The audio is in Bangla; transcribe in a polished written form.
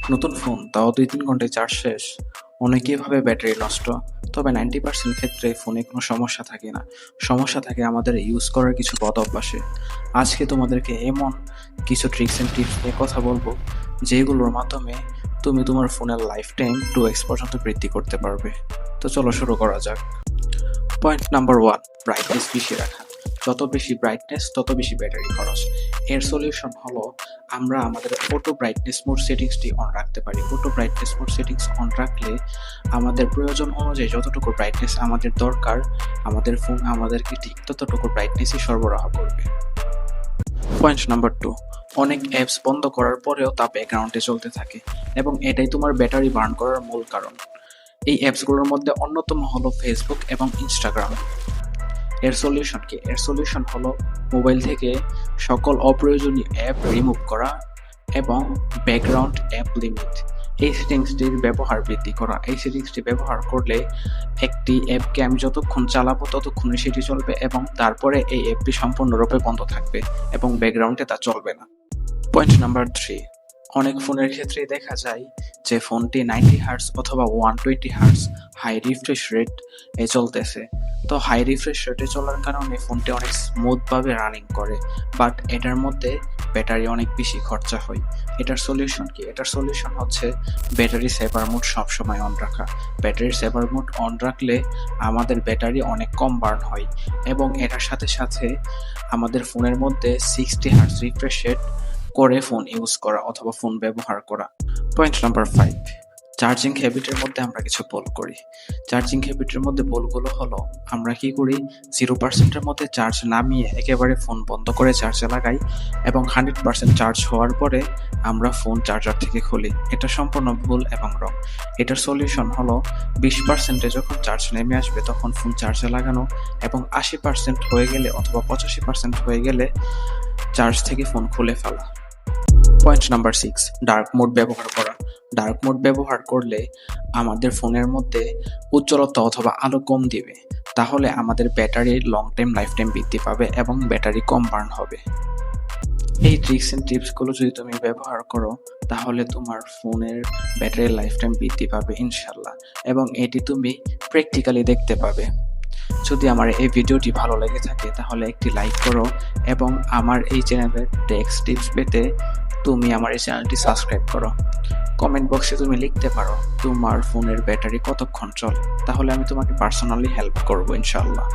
নতুন ফোন, তাও ২-৩ ঘন্টায় চার্জ শেষ। অনেকেই ভাবে ব্যাটারি নষ্ট। তবে 90% ক্ষেত্রে ফোনে কোনো সমস্যা থাকে না। সমস্যা থাকে আমাদের ইউজ করার কিছু বদ অভ্যাসে। আজকে তোমাদেরকে এমন কিছু ট্রিক্স অ্যান্ড টিপস নিয়ে কথা বলবো, যেগুলোর মাধ্যমে তুমি তোমার ফোনের লাইফ টাইম 2x পর্যন্ত বৃদ্ধি করতে পারবে। তো চলো শুরু করা যাক। পয়েন্ট নাম্বার 1, ব্রাইটনেস বেশি রাখা। যত বেশি ব্রাইটনেস তত বেশি ব্যাটারি খরচ। এর সলিউশন হলো আমরা আমাদের অটো ব্রাইটনেস মোড সেটিংসটি অন রাখতে পারি। Auto brightness mode settings on রাখলে আমাদের প্রয়োজন অনুযায়ী যতটুকু ব্রাইটনেস আমাদের দরকার, আমাদের ফোন আমাদেরকে ঠিক ততটুকু ব্রাইটনেসই সরবরাহ করবে। পয়েন্ট নাম্বার 2, অনেক অ্যাপস বন্ধ করার পরেও তা ব্যাকগ্রাউন্ডে চলতে থাকে এবং এটাই তোমার ব্যাটারি বার্ন করার মূল কারণ। এই অ্যাপসগুলোর মধ্যে অন্যতম হলো ফেসবুক এবং ইনস্টাগ্রাম। এর সলিউশন কি? এর সলিউশন হলো মোবাইল থেকে সকল অপ্রয়োজনীয় অ্যাপ রিমুভ করা এবং ব্যাকগ্রাউন্ড অ্যাপ লিমিট। এই সেটিংসটির ব্যবহার বৃদ্ধি করা। এই সেটিংসটি ব্যবহার করলে একটি অ্যাপকে আমি যতক্ষণ চালাবো ততক্ষণই সেটি চলবে এবং তারপরে এই অ্যাপটি সম্পূর্ণরূপে বন্ধ থাকবে এবং ব্যাকগ্রাউন্ডে তা চলবে না। পয়েন্ট নাম্বার 3, অনেক ফোনের ক্ষেত্রেই দেখা যায় যে ফোনটি 90 হার্টজ অথবা 120 হার্টজ হাই রিফ্রেশ রেট এ চলতেছে। তো হাই রিফ্রেশ রেটে চলার কারণে ফোনটি অনেক স্মুথভাবে রানিং করে, বাট এটার মধ্যে ব্যাটারি অনেক বেশি খরচা হয়। এটার সলিউশন কি? এটার সলিউশন হচ্ছে ব্যাটারি সেভার মোড সবসময় অন রাখা। ব্যাটারি সেভার মোড অন রাখলে আমাদের ব্যাটারি অনেক কম বার্ন হয় এবং এটার সাথে সাথে আমাদের ফোনের মধ্যে 60 হার্টজ রিফ্রেশ রেট করে ফোন ইউজ করা অথবা ফোন ব্যবহার করা। পয়েন্ট নাম্বার 5, চার্জিং হ্যাবিটের মধ্যে আমরা কিছু ভুল করি। চার্জিং হ্যাবিটের মধ্যে ভুলগুলো হলো আমরা কি করি, 0%-এর মধ্যে চার্জ নামিয়ে একেবারে ফোন বন্ধ করে চার্জে লাগাই এবং 100% চার্জ হওয়ার পরে আমরা ফোন চার্জার থেকে খুলি। এটা সম্পূর্ণ ভুল এবং রং। এটার সলিউশন হলো 20%-এ যখন চার্জ নেমে আসবে তখন ফোন চার্জে লাগানো এবং 80% হয়ে গেলে অথবা 85% হয়ে গেলে চার্জ থেকে ফোন খুলে ফেলা। পয়েন্ট নাম্বার 6, ডার্ক মোড ব্যবহার করা। ডার্ক মোড ব্যবহার করলে আমাদের ফোনের মধ্যে উজ্জ্বলতা অথবা আলো কম দিবে, তাহলে আমাদের ব্যাটারির লং টাইম লাইফ টাইম বৃদ্ধি পাবে এবং ব্যাটারি কম বার্ন হবে। এই ট্রিক্স অ্যান্ড টিপসগুলো যদি তুমি ব্যবহার করো তাহলে তোমার ফোনের ব্যাটারির লাইফ টাইম বৃদ্ধি পাবে ইনশাল্লাহ, এবং এটি তুমি প্র্যাকটিক্যালি দেখতে পাবে। যদি আমার এই ভিডিওটি ভালো লেগে থাকে তাহলে একটি লাইক করো এবং আমার এই চ্যানেলের টেক্স টিপস পেতে তুমি আমার এই চ্যানেলটি সাবস্ক্রাইব করো। কমেন্ট বক্সে তুমি লিখতে পারো তোমার ফোনের ব্যাটারি কতক্ষণ চলে, তাহলে আমি তোমাকে পার্সোনালি হেল্প করবো ইনশাল্লাহ।